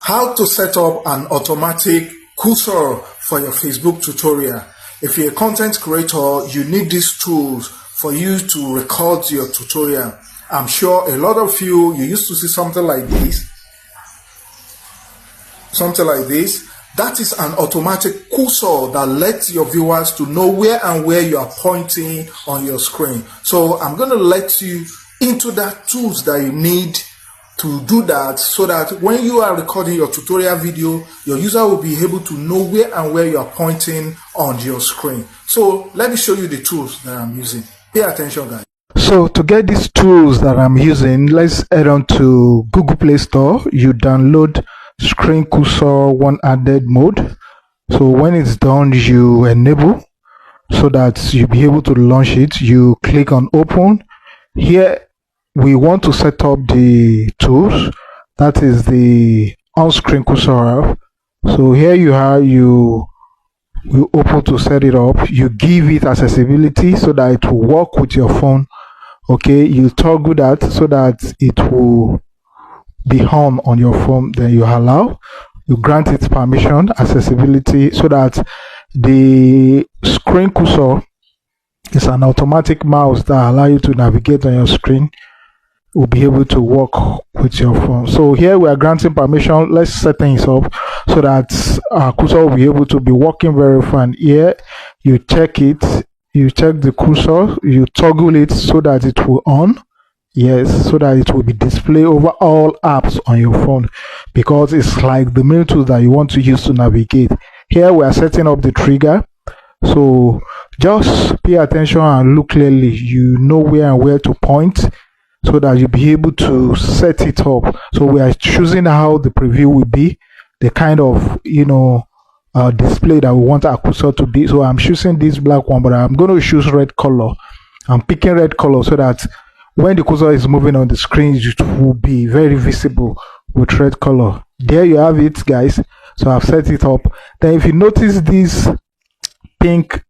How to set up an automatic cursor for your Facebook tutorial. If you're a content creator, you need these tools for you to record your tutorial. I'm sure a lot of you used to see something like this. That is an automatic cursor that lets your viewers to know where you are pointing on your screen. So I'm going to let you into that tools that you need to do that, so that when you are recording your tutorial video, your user will be able to know where you are pointing on your screen. So let me show you the tools that I'm using. Pay attention, guys. So to get these tools that I'm using, let's head on to Google Play Store. You download Screen Cursor One Added Mode. So when it's done, you enable so that you'll be able to launch it. You click on open. Here we want to set up the tools, that is the on-screen cursor app. So here you are, you open to set it up. You give it accessibility so that it will work with your phone. Okay, you toggle that so that it will be on your phone. Then you allow, you grant it permission, accessibility, so that the screen cursor is an automatic mouse that allows you to navigate on your screen. Will be able to work with your phone. So here we are granting permission. Let's set things up so that our cursor will be able to be working very fine. Here you check it, you check the cursor, you toggle it so that it will on. Yes, so that it will be displayed over all apps on your phone, because it's like the main tool that you want to use to navigate. Here we are setting up the trigger. So just pay attention and look clearly. You know where to point, so that you'll be able to set it up. So we are choosing how the preview will be, the kind of display that we want our cursor to be. So I'm choosing this black one, but I'm going to choose red color. I'm picking red color so that when the cursor is moving on the screen, it will be very visible with red color. There you have it, guys. So I've set it up. Then if you notice this pink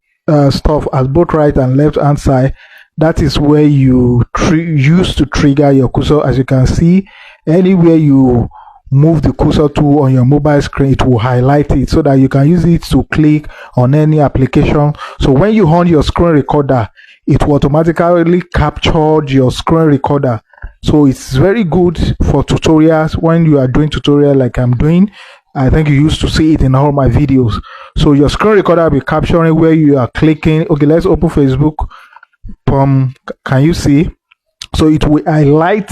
stuff at both right and left hand side, that is where you use to trigger your cursor. As you can see, anywhere you move the cursor to on your mobile screen, it will highlight it so that you can use it to click on any application. So when you on your screen recorder, it will automatically capture your screen recorder. So it's very good for tutorials. When you are doing tutorial like I'm doing, I think you used to see it in all my videos. So your screen recorder will be capturing where you are clicking. Okay, let's open Facebook. Can you see? So it will highlight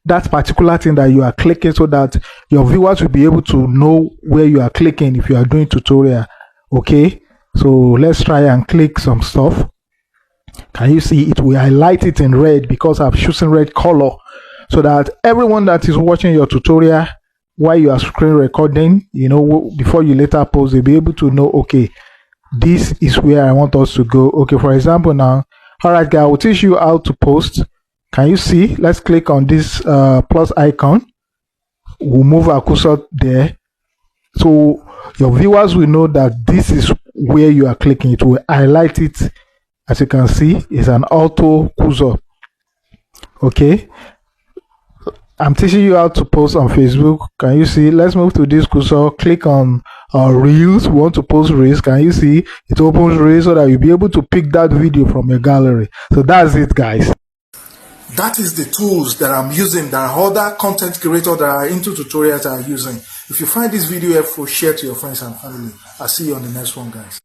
that particular thing that you are clicking, so that your viewers will be able to know where you are clicking if you are doing tutorial. Okay, so let's try and click some stuff. Can you see? It will highlight it in red because I've chosen red color, so that everyone that is watching your tutorial while you are screen recording, before you later post, they'll be able to know, okay, this is where I want us to go. Okay, for example, now, all right, guys, I will teach you how to post. Can you see? Let's click on this plus icon. We'll move our cursor there, so your viewers will know that this is where you are clicking. It will highlight it. As you can see, it's an auto cursor. Okay, I'm teaching you how to post on Facebook. Can you see? Let's move to this cursor. Click on Reels. We want to post Reels. Can you see? It opens Reels so that you'll be able to pick that video from your gallery. So that's it, guys. That is the tools that I'm using, that other content creators that are into tutorials are using. If you find this video helpful, share to your friends and family. I'll see you on the next one, guys.